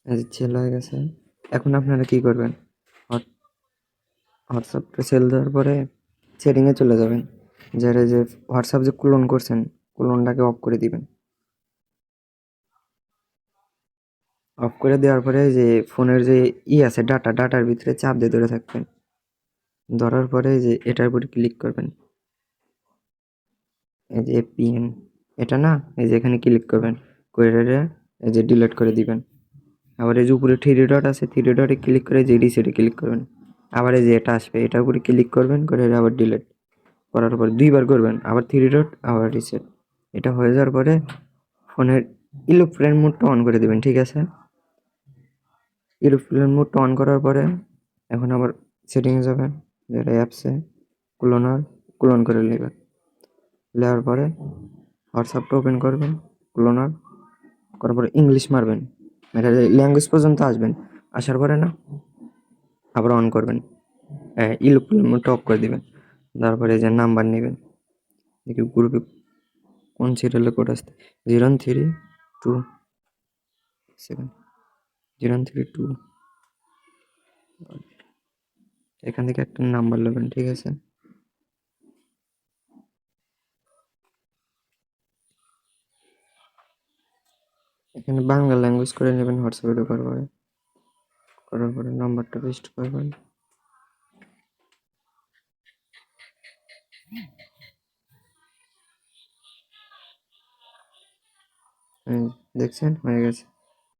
এই যে সেল হয়ে গেছে। এখন আপনারা কি করবেন, হোয়াটসঅ্যাপটা সেল দেওয়ার পরে সেটিংয়ে চলে যাবেন, যারা যে হোয়াটসঅ্যাপ যে ক্লোন করছেন ক্লোনটাকে অফ করে দিবেন। অফ করে দেওয়ার পরে যে ফোনের যে আছে ডাটার ভিতরে চাপ দিয়ে ধরে থাকবেন। ধরার পরে যে এটার উপরে ক্লিক করবেন, এই যে পিএন এটা না, এই যে এখানে ক্লিক করবেন, করে এই যে ডিলিট করে দিবেন। আবার এই যে উপরে থ্রি ডট আছে, থ্রি ডটে ক্লিক করে যে রিসেটে ক্লিক করবেন। আবার এই যে এটা আসবে, এটার উপরে ক্লিক করবেন, করে আবার ডিলিট করার পর দুইবার করবেন, আবার থ্রি ডট আবার রিসেট। এটা হয়ে যাওয়ার পরে ফোনের এরোপ্লেন মোডটা অন করে দেবেন, ঠিক আছে? এরোপ্লেন মোডটা অন করার পরে এখন আবার সেটিংয়ে যাবেন, যেটা অ্যাপসে ক্লোন করে নেবেন। নেওয়ার পরে হোয়াটসঅ্যাপটা ওপেন করবেন, ক্লোনার করার পরে ইংলিশ মারবেন, এটা ল্যাঙ্গুয়েজ পর্যন্ত আসবেন। আসার পরে না আবার অন করবেন, এরোপ্লেন মোডটা অফ করে দিবেন। তারপরে যে নাম্বার নেবেন, দেখি গ্রুপে কোন সিরিয়ালে কোড আসতে, 032 সেকেন্ড, 032, এখান থেকে একটা নাম্বার নেবেন, ঠিক আছে? এখানে বাংলা ল্যাঙ্গুয়েজ করে নেবেন। হোয়াটসঅ্যাপে ঢোকার পরে নাম্বারটা পেস্ট করবেন। দেখছেন হয়ে গেছে।